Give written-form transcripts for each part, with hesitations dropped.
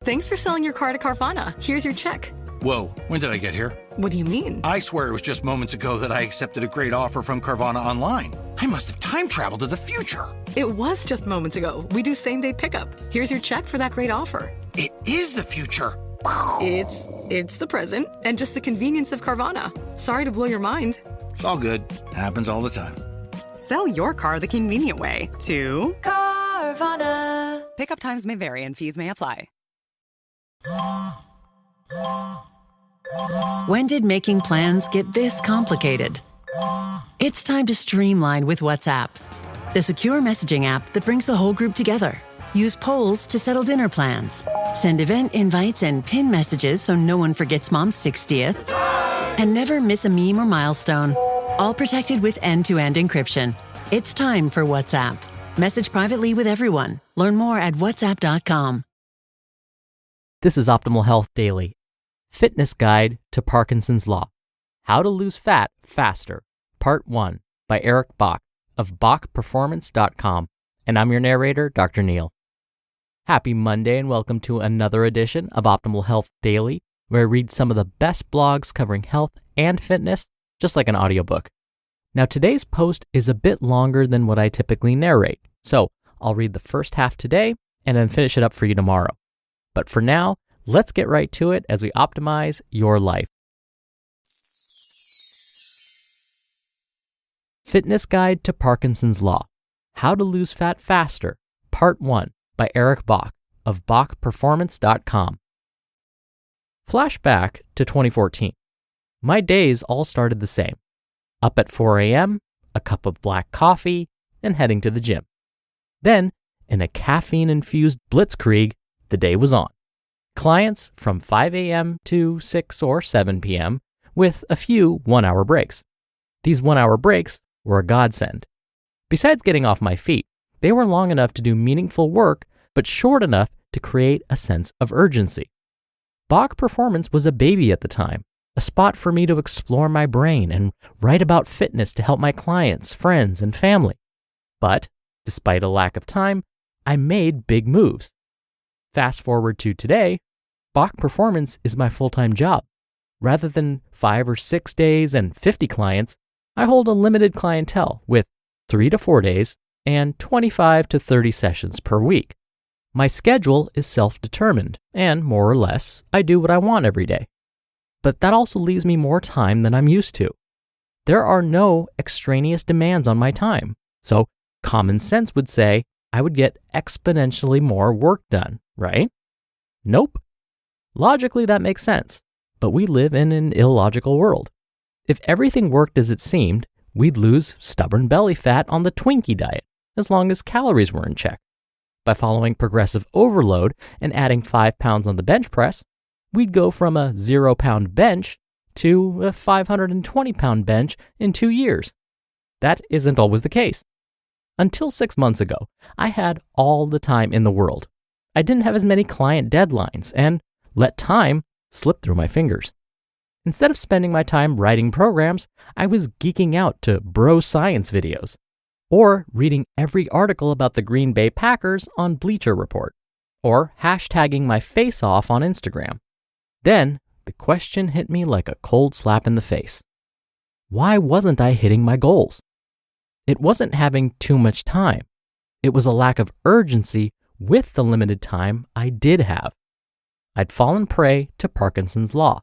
Thanks for selling your car to Carvana. Here's your check. Whoa, when did I get here? What do you mean? I swear it was just moments ago that I accepted a great offer from Carvana online. I must have time traveled to the future. It was just moments ago. We do same-day pickup. Here's your check for that great offer. It is the future. It's the present and just the convenience of Carvana. Sorry to blow your mind. It's all good. Happens all the time. Sell your car the convenient way to Carvana. Pickup times may vary and fees may apply. When did making plans get this complicated? It's time to streamline with WhatsApp, the secure messaging app that brings the whole group together. Use polls to settle dinner plans. Send event invites and pin messages so no one forgets Mom's 60th. And never miss a meme or milestone. All protected with end-to-end encryption. It's time for WhatsApp. Message privately with everyone. Learn more at whatsapp.com. This is Optimal Health Daily. Fitness Guide to Parkinson's Law. How to Lose Fat Faster. Part 1 by Eric Bach of bachperformance.com. And I'm your narrator, Dr. Neil. Happy Monday and welcome to another edition of Optimal Health Daily, where I read some of the best blogs covering health and fitness, just like an audiobook. Now today's post is a bit longer than what I typically narrate, so I'll read the first half today and then finish it up for you tomorrow. But for now, let's get right to it as we optimize your life. Fitness Guide to Parkinson's Law. How to Lose Fat Faster, Part 1 by Eric Bach of bachperformance.com. Flashback to 2014. My days all started the same. Up at 4 a.m., a cup of black coffee, and heading to the gym. Then, in a caffeine-infused blitzkrieg, the day was on. Clients from 5 a.m. to 6 or 7 p.m. with a few one-hour breaks. These one-hour breaks were a godsend. Besides getting off my feet, they were long enough to do meaningful work, but short enough to create a sense of urgency. Bach Performance was a baby at the time, a spot for me to explore my brain and write about fitness to help my clients, friends, and family. But, despite a lack of time, I made big moves. Fast forward to today, Bach Performance is my full-time job. Rather than 5 or 6 days and 50 clients, I hold a limited clientele with 3 to 4 days and 25 to 30 sessions per week. My schedule is self-determined, and more or less, I do what I want every day. But that also leaves me more time than I'm used to. There are no extraneous demands on my time, so common sense would say I would get exponentially more work done, right? Nope. Logically, that makes sense, but we live in an illogical world. If everything worked as it seemed, we'd lose stubborn belly fat on the Twinkie diet, as long as calories were in check. By following progressive overload and adding 5 pounds on the bench press, we'd go from a 0-pound bench to a 520-pound bench in 2 years. That isn't always the case. Until 6 months ago, I had all the time in the world. I didn't have as many client deadlines and let time slip through my fingers. Instead of spending my time writing programs, I was geeking out to bro science videos or reading every article about the Green Bay Packers on Bleacher Report or hashtagging my face off on Instagram. Then the question hit me like a cold slap in the face. Why wasn't I hitting my goals? It wasn't having too much time. It was a lack of urgency with the limited time I did have. I'd fallen prey to Parkinson's Law.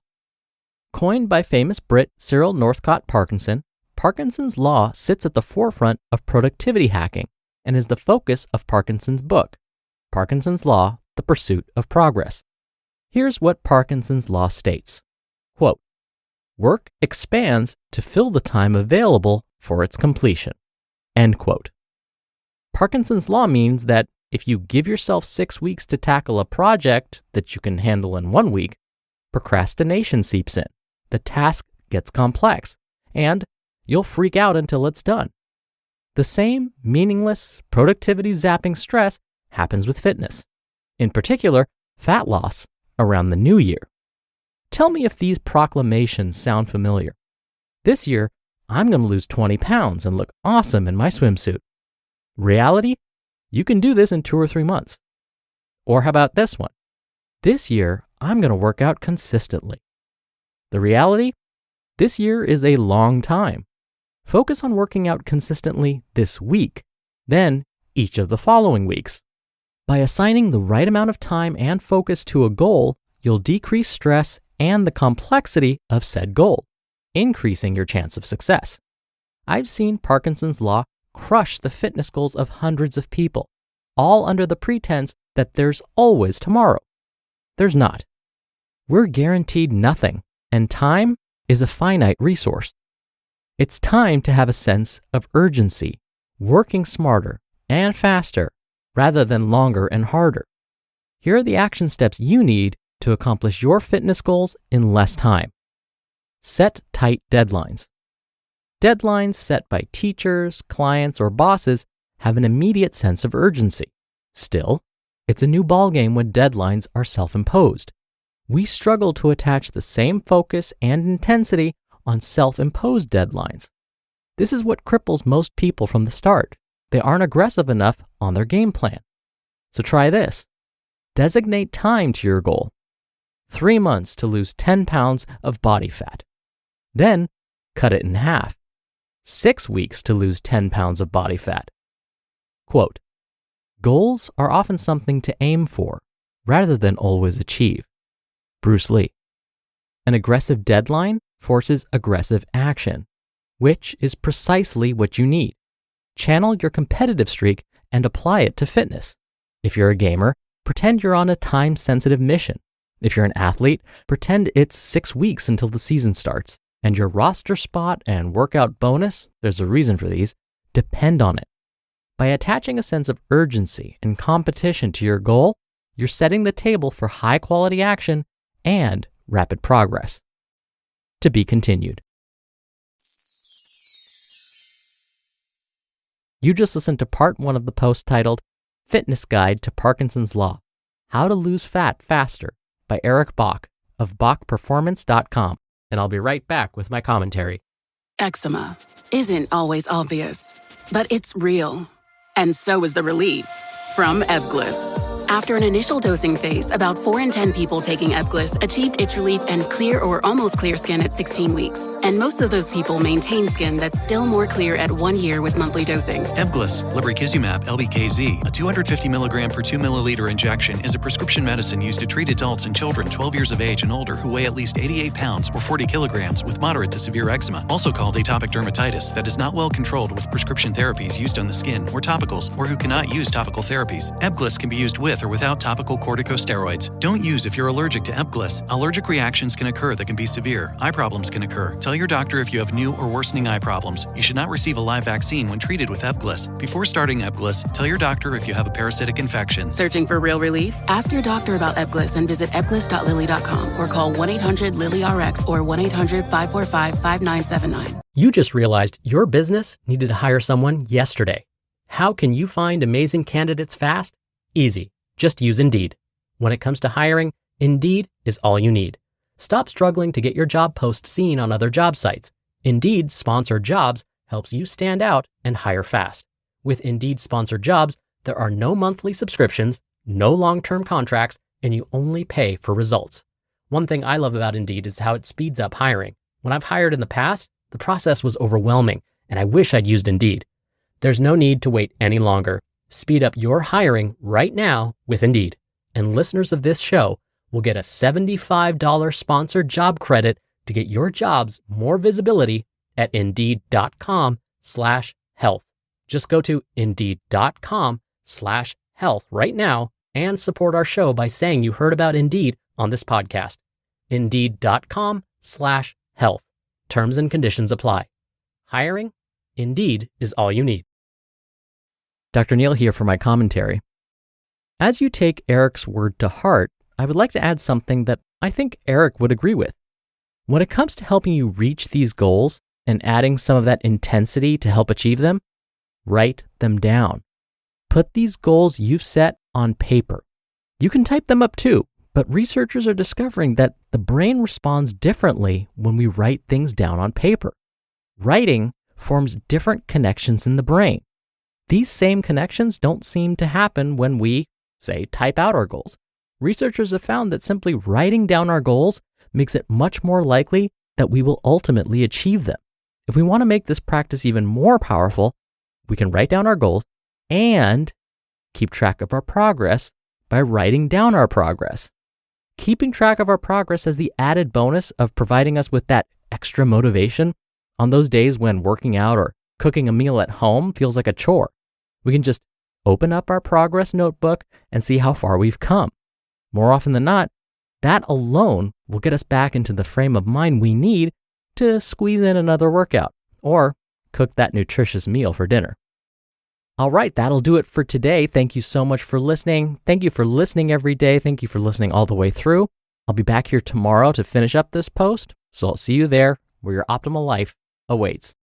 Coined by famous Brit Cyril Northcott Parkinson, Parkinson's Law sits at the forefront of productivity hacking and is the focus of Parkinson's book, Parkinson's Law, The Pursuit of Progress. Here's what Parkinson's Law states. Quote, work expands to fill the time available for its completion. End quote. Parkinson's Law means that if you give yourself 6 weeks to tackle a project that you can handle in 1 week, procrastination seeps in, the task gets complex, and you'll freak out until it's done. The same meaningless, productivity-zapping stress happens with fitness. In particular, fat loss around the new year. Tell me if these proclamations sound familiar. This year, I'm going to lose 20 pounds and look awesome in my swimsuit. Reality? You can do this in 2 or 3 months. Or how about this one? This year, I'm going to work out consistently. The reality? This year is a long time. Focus on working out consistently this week, then each of the following weeks. By assigning the right amount of time and focus to a goal, you'll decrease stress and the complexity of said goal, increasing your chance of success. I've seen Parkinson's law crush the fitness goals of hundreds of people, all under the pretense that there's always tomorrow. There's not. We're guaranteed nothing, and time is a finite resource. It's time to have a sense of urgency, working smarter and faster rather than longer and harder. Here are the action steps you need to accomplish your fitness goals in less time. Set tight deadlines. Deadlines set by teachers, clients, or bosses have an immediate sense of urgency. Still, it's a new ballgame when deadlines are self-imposed. We struggle to attach the same focus and intensity on self-imposed deadlines. This is what cripples most people from the start. They aren't aggressive enough on their game plan. So try this. Designate time to your goal. 3 months to lose 10 pounds of body fat. Then cut it in half. 6 weeks to lose 10 pounds of body fat. Quote, goals are often something to aim for rather than always achieve. Bruce Lee. An aggressive deadline forces aggressive action, which is precisely what you need. Channel your competitive streak and apply it to fitness. If you're a gamer, pretend you're on a time-sensitive mission. If you're an athlete, pretend it's 6 weeks until the season starts, and your roster spot and workout bonus, there's a reason for these, depend on it. By attaching a sense of urgency and competition to your goal, you're setting the table for high-quality action and rapid progress. To be continued. You just listened to part 1 of the post titled Fitness Guide to Parkinson's Law, How to Lose Fat Faster by Eric Bach of BachPerformance.com, and I'll be right back with my commentary. Eczema isn't always obvious, but it's real. And so is the relief from Ebglyss. After an initial dosing phase, about 4 in 10 people taking Ebglyss achieved itch relief and clear or almost clear skin at 16 weeks. And most of those people maintain skin that's still more clear at 1 year with monthly dosing. Ebglyss, lebrikizumab LBKZ, a 250 milligram per 2 milliliter injection, is a prescription medicine used to treat adults and children 12 years of age and older who weigh at least 88 pounds or 40 kilograms with moderate to severe eczema, also called atopic dermatitis, that is not well controlled with prescription therapies used on the skin or topicals, or who cannot use topical therapies. Ebglyss can be used with or without topical corticosteroids. Don't use if you're allergic to Ebglyss. Allergic reactions can occur that can be severe. Eye problems can occur. Tell your doctor if you have new or worsening eye problems. You should not receive a live vaccine when treated with Ebglyss. Before starting Ebglyss, tell your doctor if you have a parasitic infection. Searching for real relief? Ask your doctor about Ebglyss and visit ebglyss.lilly.com or call 1-800-LILY-RX or 1-800-545-5979. You just realized your business needed to hire someone yesterday. How can you find amazing candidates fast? Easy. Just use Indeed. When it comes to hiring, Indeed is all you need. Stop struggling to get your job post seen on other job sites. Indeed Sponsored Jobs helps you stand out and hire fast. With Indeed Sponsored Jobs, there are no monthly subscriptions, no long-term contracts, and you only pay for results. One thing I love about Indeed is how it speeds up hiring. When I've hired in the past, the process was overwhelming, and I wish I'd used Indeed. There's no need to wait any longer. Speed up your hiring right now with Indeed. And listeners of this show will get a $75 sponsored job credit to get your jobs more visibility at Indeed.com/health. Just go to Indeed.com/health right now and support our show by saying you heard about Indeed on this podcast. Indeed.com/health. Terms and conditions apply. Hiring? Indeed is all you need. Dr. Neal here for my commentary. As you take Eric's word to heart, I would like to add something that I think Eric would agree with. When it comes to helping you reach these goals and adding some of that intensity to help achieve them, write them down. Put these goals you've set on paper. You can type them up too, but researchers are discovering that the brain responds differently when we write things down on paper. Writing forms different connections in the brain. These same connections don't seem to happen when we, say, type out our goals. researchers have found that simply writing down our goals makes it much more likely that we will ultimately achieve them. If we want to make this practice even more powerful, we can write down our goals and keep track of our progress by writing down our progress. Keeping track of our progress has the added bonus of providing us with that extra motivation on those days when working out or cooking a meal at home feels like a chore. We can just open up our progress notebook and see how far we've come. More often than not, that alone will get us back into the frame of mind we need to squeeze in another workout or cook that nutritious meal for dinner. All right, that'll do it for today. Thank you so much for listening. Thank you for listening every day. Thank you for listening all the way through. I'll be back here tomorrow to finish up this post, so I'll see you there where your optimal life awaits.